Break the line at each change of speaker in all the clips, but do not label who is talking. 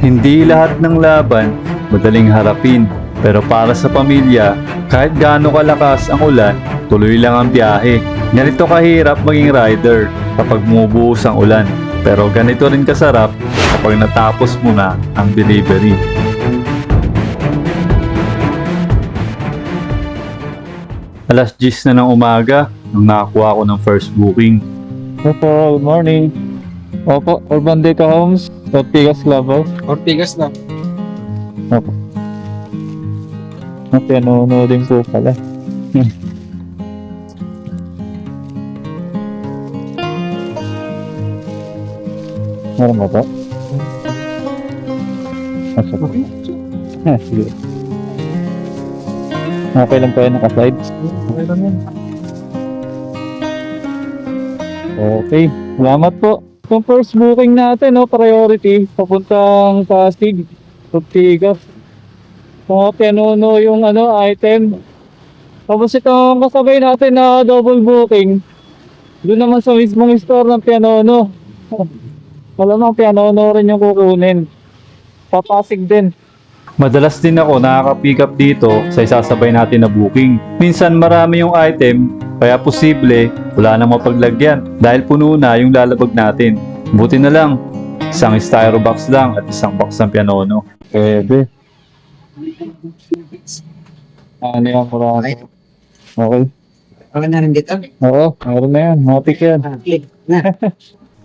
Hindi lahat ng laban madaling harapin. Pero para sa pamilya, kahit gaano kalakas ang ulan, tuloy lang ang biyahe. Ganito kahirap maging rider kapag bumubuhos ang ulan. Pero ganito rin kasarap kapag natapos mo na ang delivery. Alas 10 na ng umaga nung nakakuha ko ng first booking.
Opo, good morning. Opo, Urban Deca Homes, Ortigas Club.
Ortigas na.
Opo. Piano din po pala. Meron ba po? Asa po? Sige. Okay lang po yan, naka-slides.
Okay lang yan.
Okay, salamat po. Yung first booking natin, priority, papuntang Pasig, Ortigas. Mga pianono yung item. Tapos itong kasabay natin na double booking, doon naman sa mismong store ng pianono. Malamang pianono rin yung kukunin. Papasig din.
Madalas din ako nakaka-pick up dito sa isasabay natin na booking. Minsan marami yung item, kaya posible wala nang mapaglagyan dahil puno na yung lalabag natin. Buti na lang, isang styro box lang at isang box ng pianono.
Pwede. Ano yan, marami. Okay.
Okay na rin dito.
Oo, meron na yan. Matik yan.
Click na.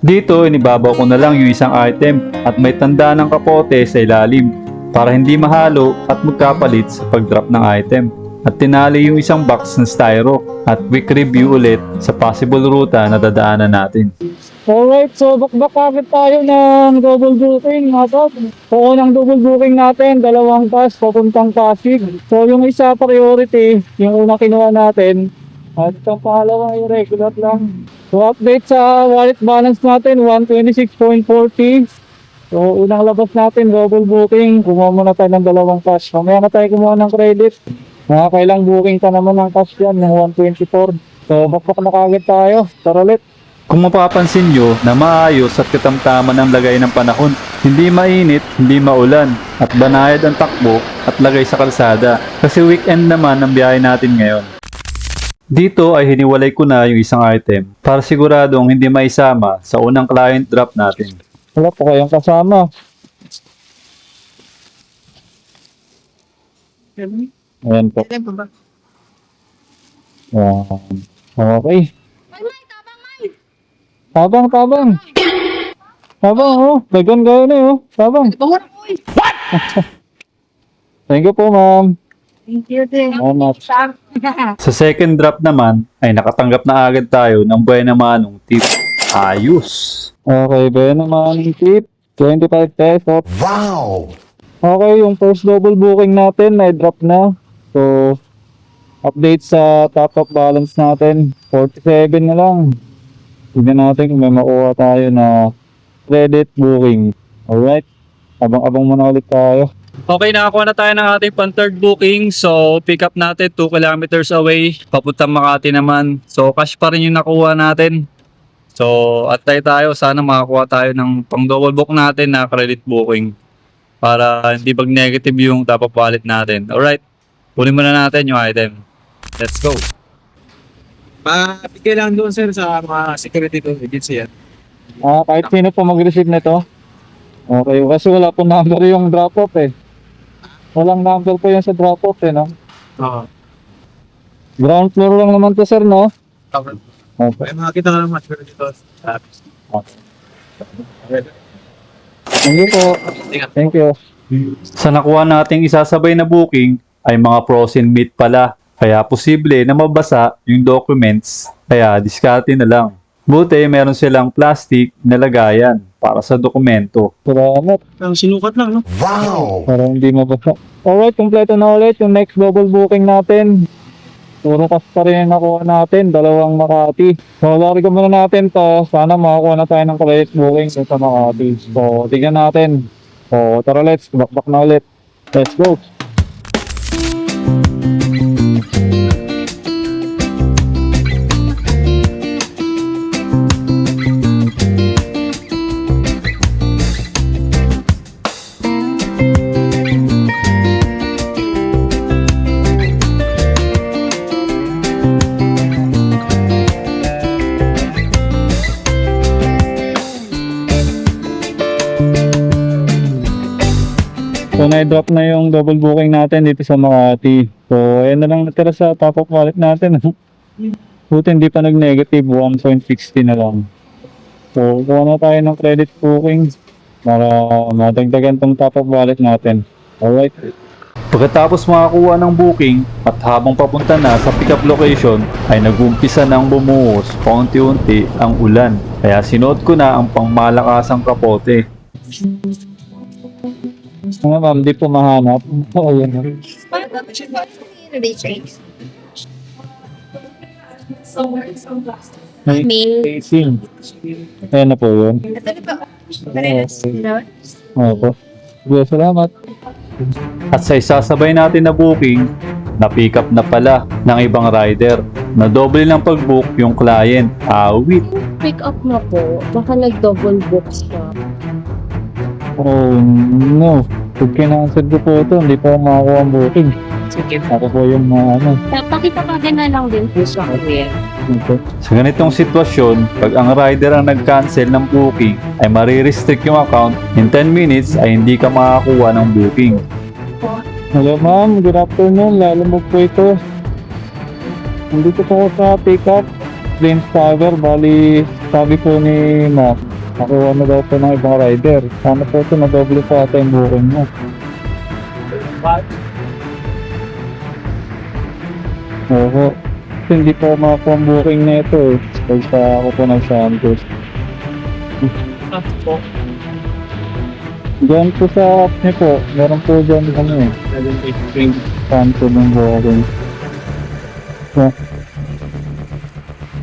Dito, inibabaw ko na lang yung isang item at may tanda ng kapote sa ilalim para hindi mahalo at magkapalit sa pag-drop ng item. At tinali yung isang box ng styro at quick review ulit sa possible ruta na dadaanan natin.
Alright, so bakbak agad tayo ng double booking natin. So unang double booking natin, dalawang pass papuntang Pasig. So yung isa priority, yung unang kinuha natin. At itong pangalawa yung regular lang. So update sa wallet balance natin, 126.40. So unang labas natin, double booking. Kumuha muna tayo ng dalawang pass. Mamaya na tayo kumuha ng credit. Kailang booking pa naman ng cash yan, ng 124. So bakbak na kagad tayo. Tara ulit.
Kung mapapansin nyo na maayos at katamtaman ang lagay ng panahon, hindi mainit, hindi maulan, at banayad ang takbo at lagay sa kalsada kasi weekend naman ang biyahe natin ngayon. Dito ay hiniwalay ko na yung isang item para siguradong hindi maisama sa unang client drop natin.
Wala po kayong kasama. Ayan po.
Tempo ba?
Ayan. Okay. Tabang. Tabang, dagan gaya na Tabang.
Bangon ako eh.
Thank you po, ma'am.
Thank you din.
Salamat.
Sa second drop naman ay nakatanggap na agad tayo ng buena manong tip. Ayos!
Okay, ba naman yung tip? 25 pesos.
Wow!
Okay, yung first double booking natin, may drop na. So, update sa top of balance natin. 47 na lang. Tignan natin kung may makuha tayo na credit booking. Alright, abang-abang muna ulit tayo.
Okay, nakakuha na tayo ng ating pan-third booking. So, pick up natin 2 kilometers away. Papuntang Makati naman. So, cash pa rin yung nakuha natin. So, atay tayo. Sana makakuha tayo ng pang-double book natin na credit booking. Para hindi mag-negative yung top of wallet natin. Alright, kunin muna natin yung item. Let's go.
Bigay lang doon sir sa mga security doon, agency yan.
Kahit sino po mag-receive nito. Okay, kasi wala po number yung drop-off Walang number po yung sa drop-off no?
Oo.
Ground floor lang naman to sir, no?
Okay.
Okay.
May makakita ka naman security doon.
Thank you po. Thank you.
Sa nakuha nating isasabay na booking ay mga frozen meat pala. Kaya posible na mabasa yung documents, kaya diskarte na lang. Buti meron silang plastic na lagayan para sa dokumento.
Salamat.
Ang sinukat lang, no?
Wow!
Para hindi mabasa. Alright, kompleto na ulit yung next double booking natin. Puro kas pa rin yung nakuha natin, dalawang Makati. So, lari ko muna natin to. Sana makakuha na tayo ng credit booking sa Makati. So, tignan natin. So, tara let's, bakbak na ulit. Let's go. So, na-drop na yung double booking natin dito sa Makati. So, ayan na lang natira sa top of wallet natin. Buti hindi pa nag-negative, 1.60 na lang. So, kuha na tayo ng credit booking para madagdagan tong top of wallet natin. Alright.
Pagkatapos makakuha ng booking at habang papunta na sa pickup location ay nag-umpisa nang bumuhos paunti-unti ang ulan. Kaya sinuot ko na ang pangmalakasang kapote.
Ano ma'am, di po mahanap. Ayan. May
May
18. Ayan na po yun. Opo. Sige, salamat.
At sa isasabay natin na booking, na-pick up na pala ng ibang rider. Na doble lang pag-book yung client. Awit.
pick up na po. Baka nag-double book siya.
Oh no. Pag kinansel ko po ito, hindi po ako makakuha ang booking.
Sige.
Ako po yung ano.
Pakita pa din na lang din po sa kuya.
Ito.
Sa ganitong sitwasyon, pag ang rider ang nag-cancel ng booking, ay marirestrict yung account. In 10 minutes ay hindi ka makakuha ng booking.
Hello ma'am, good afternoon. Lalamog po ito. Nandito po ako sa pick-up. Plains Tower, bali sabi po ni ma'am, nakuha na daw po ng ibang rider. Sana po ito na doble po ata yung booking mo. Oo. Kasi hindi po ako makakuha ang booking na ito eh. Pagka ako po ng Santos. Diyan po sa app niyo po, meron po dyan ano eh. Santos ng booking. So,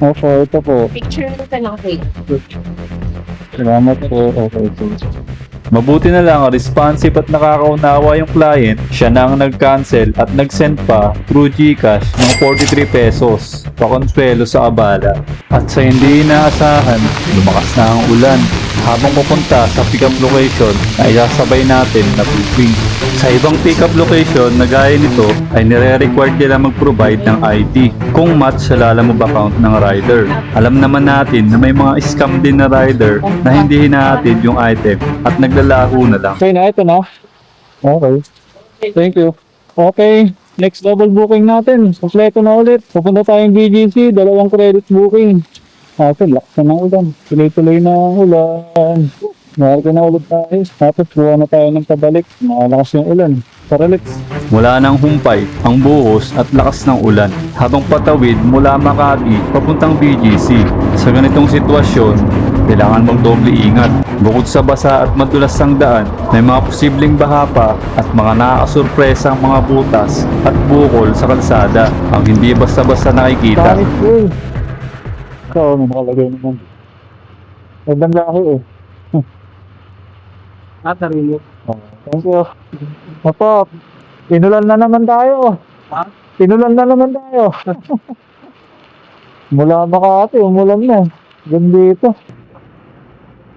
opo, ito po.
Picture ka lang kuya.
Salamat po. Okay, so.
Mabuti na lang, responsive at nakakaunawa yung client, siya na ang nag-cancel at nag-send pa through GCash ng 43 pesos, pakonsuelo sa abala. At sa hindi inaasahan, lumakas na ang ulan. Habang pupunta sa pickup location na isasabay natin na booking. Sa ibang pickup location na gaya nito ay nire-required nila mag-provide ng ID kung match sa Lalamove account ng rider. Alam naman natin na may mga scam din na rider na hindi hinahatid yung item at naglalaho na lang.
Okay na, ito na. Okay. Thank you. Okay, next double booking natin. Kompleto na ulit. Pupunta tayong BGC, dalawang credit booking. Kasi lakas na ng ulan. Tuloy-tuloy na ang ulan. Marga na ulit tayo. Tapos buwan na tayo ng pabalik. Malakas yung ulan. Tara, let's.
Mula ng humpay, ang buhos at lakas ng ulan habang patawid mula Makati papuntang BGC. Sa ganitong sitwasyon, kailangan magdoble ingat. Bukod sa basa at madulas ang daan, may mga posibleng baha pa at mga nakakasurpresang mga butas at bukol sa kalsada ang hindi basta-basta nakikita.
Tanit ko eh. Ikaw, ano makalagay naman. Magandang lahi eh.
Natarin mo.
Oh, thank you. Opo, tinulan na naman tayo.
Ha?
Tinulan na naman tayo. Mula Makati, umulan na. Gandito.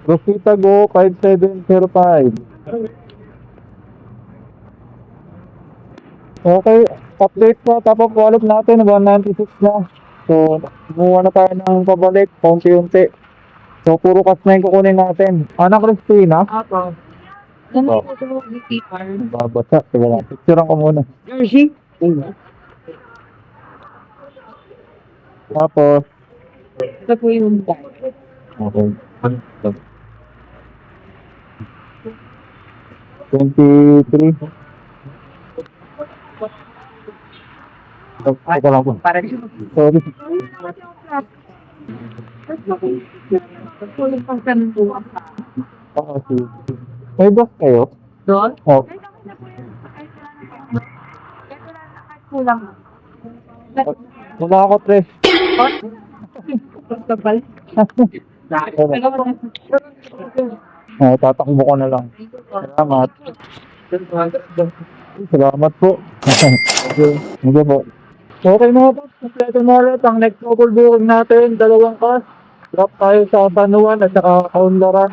Rosita Go 5705. Okay, update po. Top of wallet natin, 196 na. So, kumuha na tayo ng pabalik, konti-unti. So, puro cash na yung kukunin natin. Anak Christina,
Ako.
Oh.
Ano po ito beauty card?
babasa. Sige lang, picturean ko muna.
Jersey?
Tapos,
Ito po yung bag.
okay. 23. Ito lang po.
Para dito.
Sorry.
Tulog pang kanto.
Okay. May boss kayo?
Doon?
Oh,
Kulang.
wala ako, tres.
Kapal.
Oh, tatakbo ko na lang. Salamat. Salamat po. Hindi po. Okay mga boss, kompleto na ulit ang next double booking natin, dalawang cash. Drop tayo sa San Juan at saka Kaunlaran.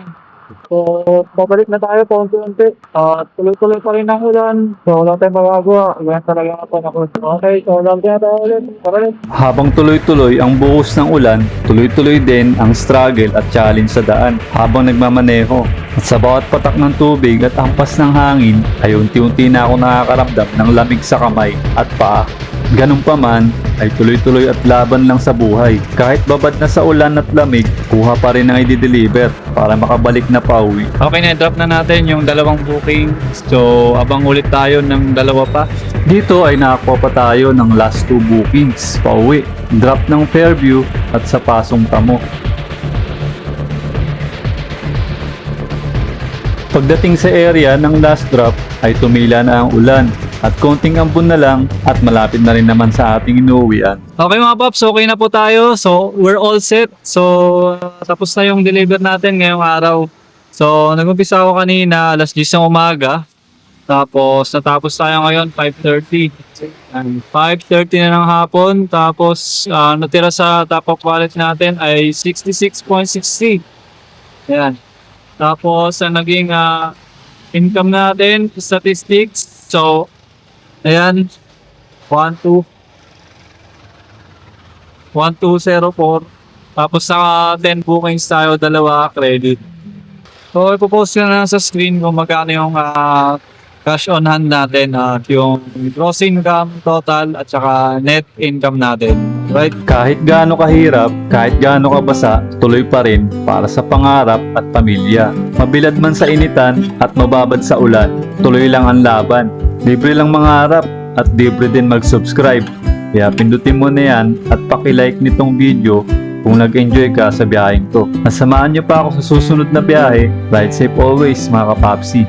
So, babalik na tayo paunti-unti. At tuloy-tuloy pa rin ang ulan. So, wala tayong magagawa. Ganyan talaga ang panahon. Okay, so lang tayo ulit. Tara rin.
Habang tuloy-tuloy ang buhos ng ulan, tuloy-tuloy din ang struggle at challenge sa daan habang nagmamaneho. At sa bawat patak ng tubig at ampas ng hangin ay unti-unti na ako nakakaramdam ng lamig sa kamay at paa. Ganun pa man, ay tuloy-tuloy at laban lang sa buhay. Kahit babad na sa ulan at lamig, kuha pa rin ang i-deliver para makabalik na pauwi.
Okay, na-drop na natin yung dalawang booking. So, abang ulit tayo ng dalawa pa.
Dito ay nakakuha pa tayo ng last 2 bookings pauwi. Drop ng Fairview at sa Pasong Tamo. Pagdating sa area ng last drop ay tumila na ang ulan at konting ambon na lang at malapit na rin naman sa ating inuwian.
Okay mga Pops, okay na po tayo. So, we're all set. So, tapos na yung deliver natin ngayong araw. So, nag-umpisa ako kanina, alas 10 ng umaga. Tapos, natapos tayo ngayon, 5:30. And 5:30 na ng hapon. Tapos, natira sa top of wallet natin ay 66.60. Yan. Tapos, ang naging income natin, statistics. So, ayan, 1204. Tapos sa 10 bookings tayo, 2 credit. So, ipopost ko na sa screen kung magkano yung cash on hand natin at yung gross income total at saka net income natin. Right?
Kahit gaano kahirap, kahit gaano kabasa, tuloy pa rin para sa pangarap at pamilya. Mabilad man sa initan at mababad sa ulan, tuloy lang ang laban. Libre lang mangarap at libre din mag-subscribe. Kaya pindutin mo na yan at paki-like nitong video kung nag-enjoy ka sa biyaheng to. Nasamahan niyo pa ako sa susunod na biyahe. Ride safe always mga kapapsi.